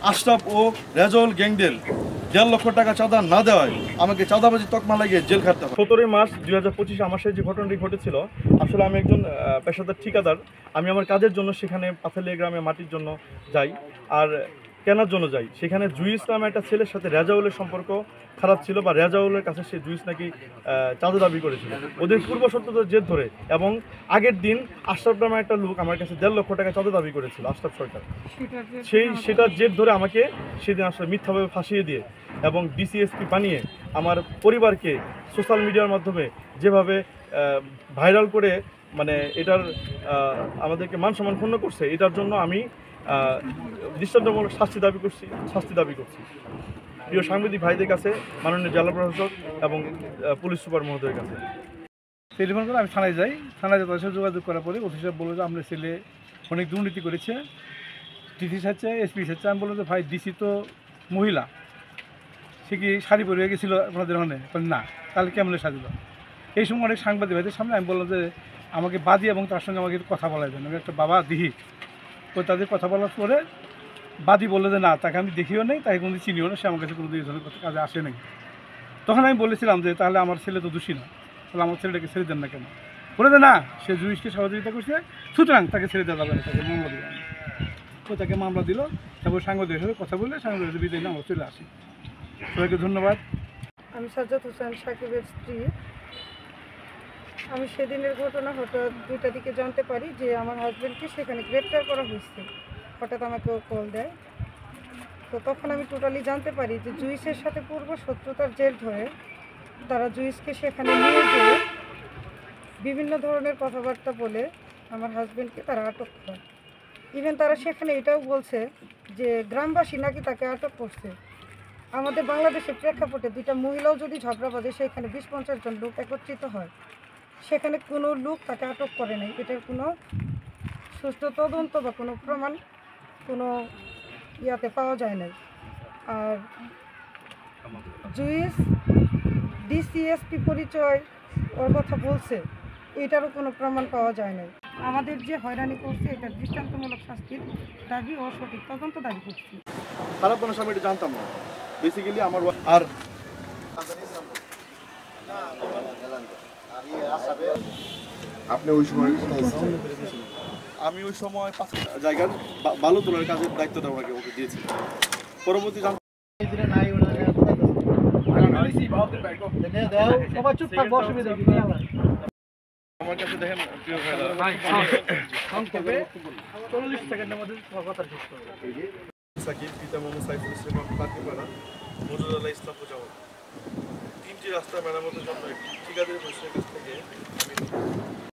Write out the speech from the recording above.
আশরাফ ও রেজাউল গ্যাংদের 1.5 লক্ষ টাকা চাঁদা না দেওয়ায় আমাকে চাঁদাবাজি তকমা লাগিয়ে জেল খাটতে হবে। 17 মার্চ 2025 আমার সাথে যে ঘটনাটি ঘটেছিল, আসলে আমি একজন পেশাদার ঠিকাদার। আমি আমার কাজের জন্য সেখানে পাথালিয়া গ্রামে মাটির জন্য যাই, আর কেনার জন্য যাই। সেখানে জুইস নামে একটা ছেলের সাথে রেজাউলের সম্পর্ক খারাপ ছিল, বা রেজাউলের কাছে সে জুইস নাকি চাঁদা দাবি করেছিল ওদের পূর্ব শত্রুতার জেদ ধরে। এবং আগের দিন আশরাফ নামে একটা লোক আমার কাছে 1.5 লক্ষ টাকা চাঁদা দাবি করেছিল, আশরাফ সরকার। সেটার জেদ ধরে আমাকে সেদিন আসলে মিথ্যাভাবে ফাঁসিয়ে দিয়ে এবং ডিসিএসপি বানিয়ে আমার পরিবারকে সোশ্যাল মিডিয়ার মাধ্যমে যেভাবে ভাইরাল করে মানে এটার আমাদেরকে মান সম্মান ক্ষুণ্ণ করছে, এটার জন্য আমি দৃষ্টান্তমূলক শাস্তি দাবি করছি প্রিয় সাংবাদিক ভাইদের কাছে, মাননীয় জেলা প্রশাসক এবং পুলিশ সুপার মহোদয়ের কাছে। টেলিফোন করে আমি থানায় যাই, তাদের সাথে যোগাযোগ করার পরে ওসি সাহেব বললো যে আপনার ছেলে অনেক দুর্নীতি করেছে, ডিসি সাথে এসপি সাথে। আমি বললো যে ভাই ডিসি তো মহিলা, সে কি শাড়ি পরে গেছিলো আপনাদের ওখানে? না, তাহলে কেমন সাজিল? এই সময় অনেক সাংবাদিক ভাইদের সামনে আমি বললাম যে আমাকে বাদী এবং তার সঙ্গে আমাকে কথা বলা যায়। আমি একটা বাবা দিহি তো তাদের কথা বলার পরে বাদী বললো যে না, তাকে আমি দেখিও নেই, তাকে কোনো চিনিও না, সে আমার কাছে কোনো এই ধরনের কাজে আসে নাই। তখন আমি বলেছিলাম যে তাহলে আমার ছেলে তো দোষী না, তাহলে আমার ছেলেটাকে ছেড়ে দেন না কেন? বলে যে না, সে জুইসকে সহযোগিতা করছে, সুতরাং তাকে ছেড়ে দেওয়া যাবে না, তাকে মামলা দিল। তো তাকে মামলা দিল, তারপর সাংবাদিকের সাথে কথা বলে সাংবাদিকের বিদায় নিয়ে আমরা চলে আসি। সবাইকে ধন্যবাদ। আমি সাজ্জাদ হোসেন সাকিবের স্ত্রী। আমি সেদিনের ঘটনা হঠাৎ 2টার দিকে জানতে পারি যে আমার হাজব্যান্ডকে সেখানে গ্রেপ্তার করা হয়েছে। হঠাৎ আমাকে কল দেয়, তো তখন আমি টোটালি জানতে পারি যে জুইসের সাথে পূর্ব শত্রুতার জের ধরে তারা জুইসকে সেখানে নিয়ে গিয়ে বিভিন্ন ধরনের কথাবার্তা বলে আমার হাজব্যান্ডকে তারা আটক করে। ইভেন তারা সেখানে এটাও বলছে যে গ্রামবাসী নাকি তাকে আটক করছে। আমাদের বাংলাদেশের প্রেক্ষাপটে 2টা মহিলাও যদি ঝগড়া বাঁধে, সেখানে 20-50 জন লোক একত্রিত হয়, সেখানে কোনো লোক তাকে আটক করে নাই। এটার কোনো সুষ্ঠু তদন্ত বা কোনো প্রমাণ কোনো ইয়াতে পাওয়া যায় নাই। আর জুইস ডিসিএসপি পরিচয় ওর কথা বলছে, এটারও কোনো প্রমাণ পাওয়া যায় নাই। আমাদের যে হয়রানি করছে এটার দৃষ্টান্তমূলক শাস্তির দাবি ও সঠিক তদন্ত দাবি করছি। খারাপ কোনো সময় এটা জানতাম না, বেসিক্যালি আমার আর আপনি ওই সময় আমি ওই সময় 5 জায়গার বালু তোলার কাজের দায়িত্বটা ওকে দিয়েছি। পরবর্তী আমার কাছে দেখেন প্রিয় ভাইরা, 40 সেকেন্ডের মধ্যে কথা শেষ করবো। সাকিব, পিতা মোহাম্মদ সাইফুল ইসলাম, কাটিপাড়া, মজুদুল্লাহ ইসলাম প্রজাপতি। 3টি রাস্তা মেরামতের জন্য ঠিকাদারি প্রতিষ্ঠানের কাছ থেকে আমি